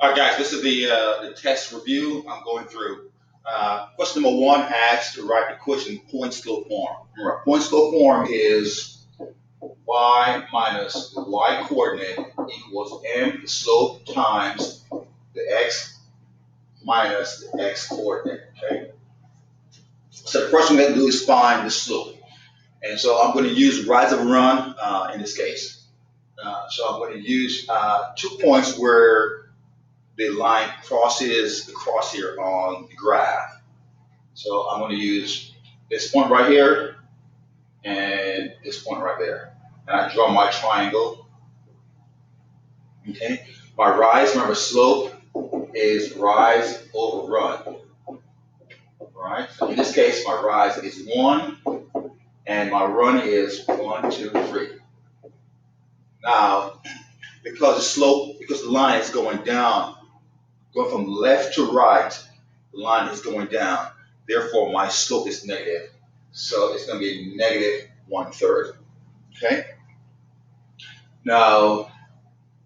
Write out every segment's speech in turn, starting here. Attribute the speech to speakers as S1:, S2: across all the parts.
S1: All right, guys, this is the test review I'm going through. Question number one asks to write the question point slope form. Remember, point slope form is y minus the y coordinate equals m the slope times the x minus the x coordinate. Okay. So the first thing we have to do is find the slope, and so I'm going to use rise of run in this case. So I'm going to use 2 points where the line crosses the crosshair on the graph. So I'm going to use this point right here and this point right there. And I draw my triangle. Okay. My rise, remember, slope is rise over run. All right. So in this case, my rise is 1 and my run is 1, 2, 3. Now, because the line is going down, going from left to right, the line is going down. Therefore, my slope is negative. So it's going to be negative 1/3. Okay. Now,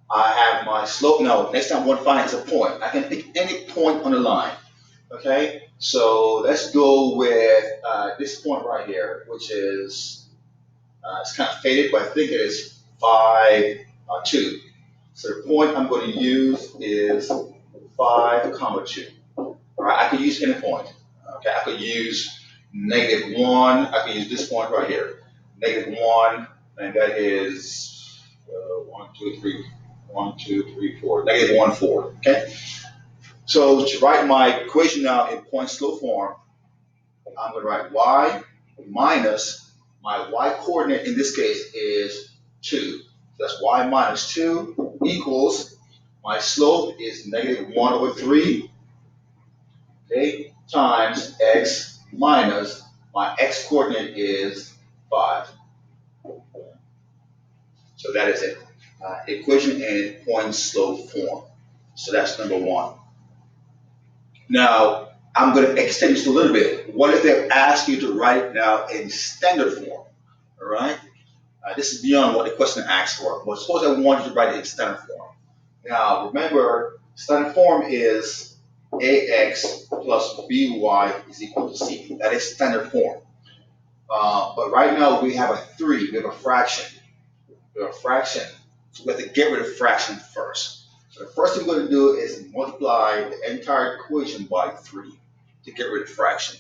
S1: I have my slope. Now, next time I want to find is a point. I can pick any point on the line. Okay. So let's go with this point right here, which is it's kind of faded, but I think it is 5, 2. So the point I'm going to use is 5, 2. All right. I could use any point. Okay. I could use -1. I can use this point right here, -1, and that is 1, 2, 3, 1, 2, 3, 4, -1, 4. Okay. So to write my equation now in point slope form, I'm going to write y minus my y coordinate in this case is 2. So that's y minus 2 equals my slope is -1/3. Okay, times x minus my x coordinate is 5. So that is it. Equation in point slope form. So that's number one. Now, I'm going to extend this a little bit. What if they ask you to write it now in standard form? All right? This is beyond what the question asks for. But suppose I want you to write it in standard form. Now, remember, standard form is ax plus by is equal to c. That is standard form. But right now we have a 3. We have a fraction. We have a fraction. So we have to get rid of fraction first. So the first thing we're going to do is multiply the entire equation by 3 to get rid of fraction.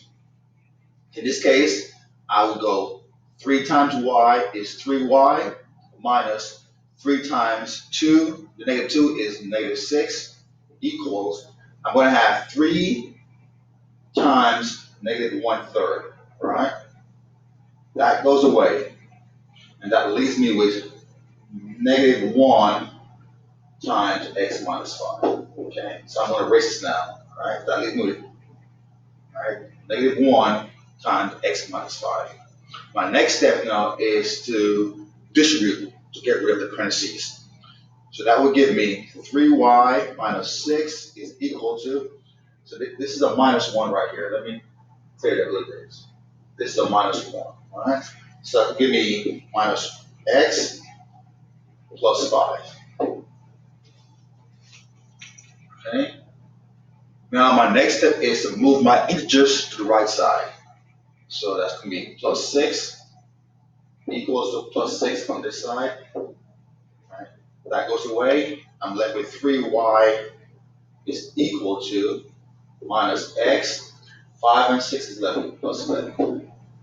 S1: In this case, I would go 3 times y is 3y minus 3 times 2, the -2 is -6, equals, I'm going to have 3 times -1/3, right? That goes away, and that leaves me with -1 times x minus 5. Okay, so I'm going to erase this now. All right, that leaves me with -1 times x minus 5. My next step now is to distribute to get rid of the parentheses. So that will give me 3y minus 6 is equal to, so this is a -1 right here. Let me say that a little bit. This is a -1. All right, so that will give me minus x plus 5. Okay. Now my next step is to move my integers to the right side. So that's going to be plus 6 equals to plus 6 on this side. Right. That goes away. I'm left with 3y is equal to minus x. 5 and 6 is 11 plus 11.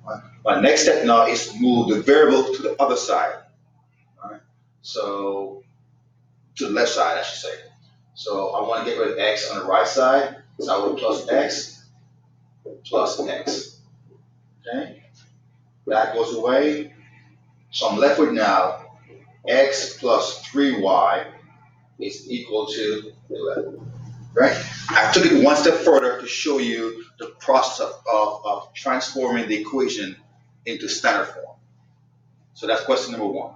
S1: Right. My next step now is to move the variable to the other side. Right. So to the left side, I should say. So I want to get rid of x on the right side. So I would plus x plus x. Okay? That goes away. So I'm left with now x plus 3y is equal to 11. Right? I took it one step further to show you the process of transforming the equation into standard form. So that's question number one.